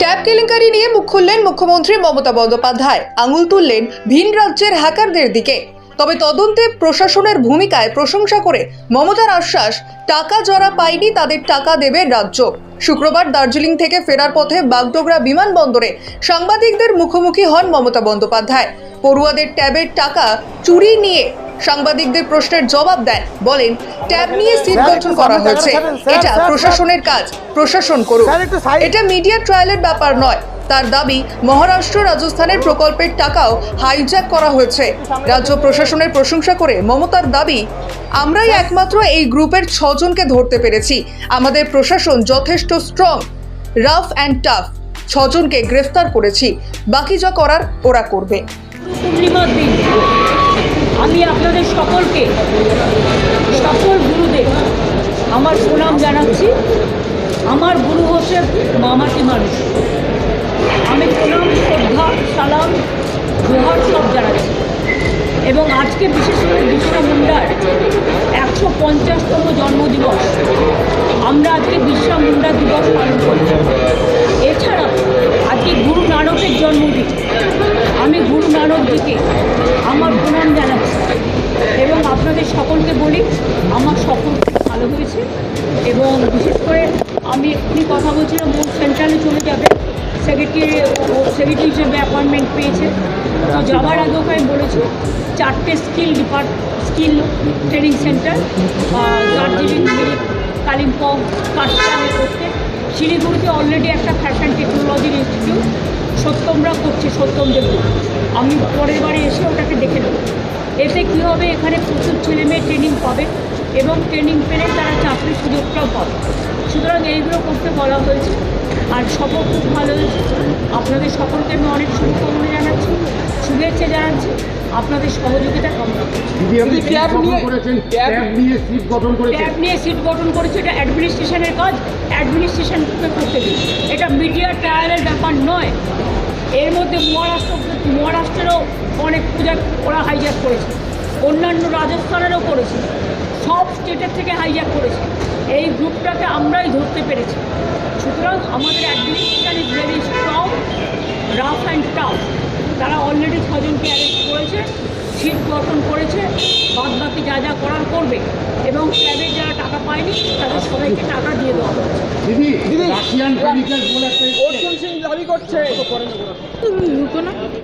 Tab কেলেঙ্কারি নিয়ে মুখ খুললেন মুখ্যমন্ত্রী মমতা বন্দ্যোপাধ্যায়। আঙুল তুললেন ভিন রাজ্যের হ্যাকারদের দিকে। তবে তদন্তে প্রশাসনের ভূমিকায় প্রশংসা করে মমতার আশ্বাস, টাকা যারা পায়নি তাদের টাকা দেবে রাজ্য। শুক্রবার দার্জিলিং থেকে ফেরার পথে বাগডোগরা বিমানবন্দরে সাংবাদিকদের মুখোমুখি হন মমতা বন্দ্যোপাধ্যায়। পড়ুয়াদের ট্যাবের টাকা চুরি নিয়ে সাংবাদিকদের প্রশ্নের জবাব দেন। বলেন, ট্যাব নিয়ে সিট গঠন করা হয়েছে, এটা প্রশাসনের কাজ, প্রশাসন করুক, এটা মিডিয়া ট্রায়ালের ব্যাপার নয়। তার দাবি, মহারাষ্ট্র রাজস্থানের প্রকল্পের টাকাও হাইজ্যাক করা হয়েছে। রাজ্য প্রশাসনের প্রশংসা করে মমতার দাবি, আমরাই একমাত্র এই গ্রুপের 6 জনকে ধরতে পেরেছি। আমাদের প্রশাসন যথেষ্ট স্ট্রং, রাফ অ্যান্ড টাফ। 6 জনকে গ্রেফতার করেছি, বাকি যা করার ওরা করবে। পূর্ণিমার দিন আমি আপনাদের সকলকে, সকল গুরুদের আমার প্রণাম জানাচ্ছি। আমার গুরু হচ্ছে মামাটি মানুষ। আমি প্রণাম, শ্রদ্ধা, সালাম, জোহার সব জানাচ্ছি। এবং আজকে বিশেষ করে বিরসা মুন্ডার 150তম জন্মদিবস, আমরা আজকে বিরসা মুন্ডা দিবস পালন করছি। এছাড়াও আজকে গুরু নানকের জন্মদিন। আমি গুরু নানকজিকে আমার প্রণাম জানাচ্ছি এবং আপনাদের সকলকে বলি, আমার সকল ভালো হয়েছে। এবং বিশেষ করে আমি এক্ষুনি কথা বলছিলাম, মোট সেন্ট্রালে চলে যাবে, সেক্রেটারি হিসেবে অ্যাপয়েন্টমেন্ট পেয়েছে। তো যাওয়ার আগে ওকে আমি বলেছি 4টে skill training centre Darjeeling, Kalimpong, কাশিয়ানে করতে। শিলিগুড়িতে অলরেডি একটা ফ্যাশন টেকনোলজির ইনস্টিটিউট সত্যমরা করছে, সত্যম দেব। আমি পরের বারে এসে ওটাকে দেখে নেব। এতে কী হবে, এখানে প্রচুর ছেলেমেয়ে ট্রেনিং পাবে এবং ট্রেনিং পেলে তারা চাকরির সুযোগটাও পাবে। সুতরাং এইগুলো করতে বলা হয়েছে। আর সফর খুব ভালো হয়েছে। আপনাদের সকলকে আমি অনেক শুভকামনা জানাচ্ছি, শুভেচ্ছা জানাচ্ছি। আপনাদের সহযোগিতা কামনা করছি। ট্যাব নিয়ে সিট গঠন করেছে, এটা অ্যাডমিনিস্ট্রেশনের কাজ, অ্যাডমিনিস্ট্রেশনকে করতে দিন। এটা মিডিয়া ট্রায়ালের ব্যাপার নয়। এর মধ্যে মহারাষ্ট্রেরও অনেক পূজা ওরা হাইজ্যাক করেছে, অন্যান্য রাজস্থানেরও করেছে, সব স্টেটের থেকে হাইজ্যাক করেছে। এই গ্রুপটাকে আমরাই ধরতে পেরেছি। সুতরাং আমাদের administration is very strong, rough and tough. তারা অলরেডি 6 জনকে অ্যারেস্ট করেছে, সিট গঠন করেছে, বাদ বাকি যা যা করার করবে। এবং ট্যাবে যারা টাকা পায়নি তাদের সবাইকে টাকা দিয়ে দেওয়া হচ্ছে। রাশিয়ান কেমিক্যাল বলে একটা দাবি করছে।